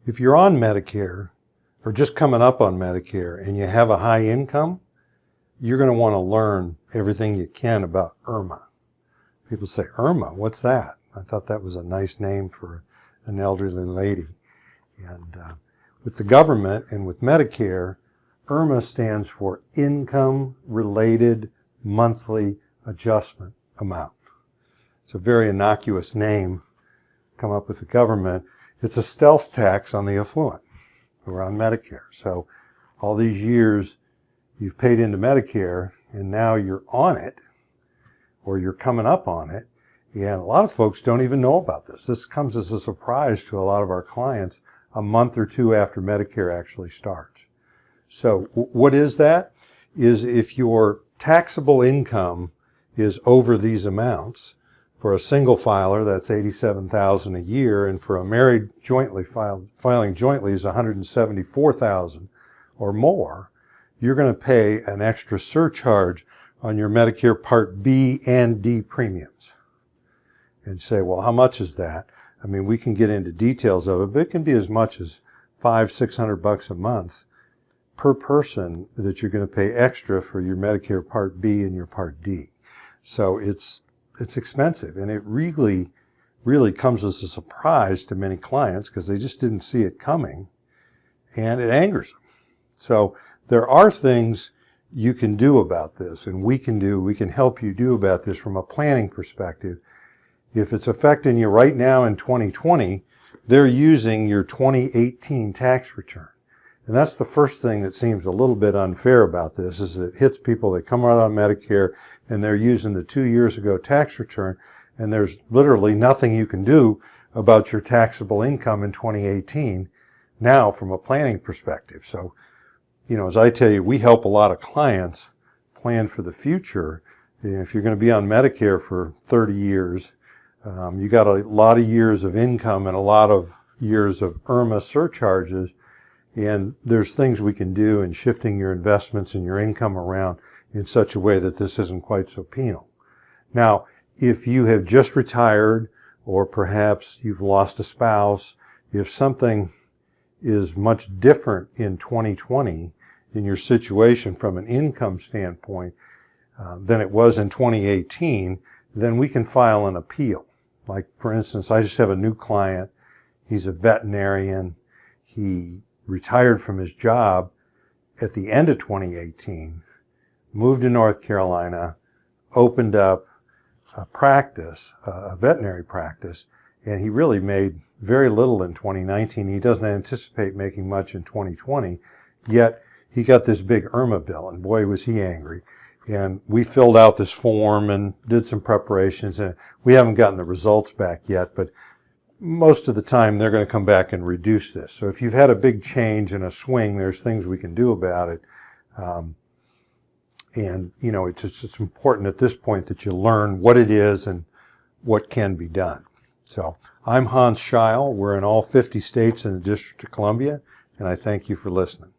If you're on Medicare or just coming up on Medicare and you have a high income, you're going to want to learn everything you can about IRMAA. People say, IRMAA, what's that? I thought that was a nice name for an elderly lady. And with the government and with Medicare, IRMAA stands for Income Related Monthly Adjustment Amount. It's a very innocuous name come up with the government. It's a stealth tax on the affluent who are on Medicare. So all these years you've paid into Medicare and now you're on it or you're coming up on it. And a lot of folks don't even know about this. This comes as a surprise to a lot of our clients a month or two after Medicare actually starts. So what is that? Is if your taxable income is over these amounts, for a single filer, that's $87,000 a year, and for a married filing jointly is $174,000 or more, you're going to pay an extra surcharge on your Medicare Part B and D premiums. And say, well, how much is that? I mean, we can get into details of it, but it can be as much as $500-600 a month per person that you're going to pay extra for your Medicare Part B and your Part D. So it's expensive, and it really comes as a surprise to many clients because they just didn't see it coming, and it angers them. So there are things you can do about this, and we can help you do about this from a planning perspective. If it's affecting you right now in 2020, they're using your 2018 tax return. And that's the first thing that seems a little bit unfair about this, is it hits people that come out on Medicare and they're using the 2 years ago tax return, and there's literally nothing you can do about your taxable income in 2018 now from a planning perspective. So, you know, as I tell you, we help a lot of clients plan for the future. If you're going to be on Medicare for 30 years, you got a lot of years of income and a lot of years of IRMAA surcharges, and there's things we can do in shifting your investments and your income around in such a way that this isn't quite so penal. Now, if you have just retired, or perhaps you've lost a spouse, if something is much different in 2020 in your situation from an income standpoint than it was in 2018, then we can file an appeal. Like, for instance, I just have a new client. He's a veterinarian. He retired from his job at the end of 2018, moved to North Carolina, opened up a practice, a veterinary practice, and he really made very little in 2019. He doesn't anticipate making much in 2020, yet he got this big IRMAA bill, and boy, was he angry. And we filled out this form and did some preparations, and we haven't gotten the results back yet, but most of the time they're going to come back and reduce this. So if you've had a big change and a swing, there's things we can do about it. And, you know, it's important at this point that you learn what it is and what can be done. So I'm Hans Scheil. We're in all 50 states and the District of Columbia, and I thank you for listening.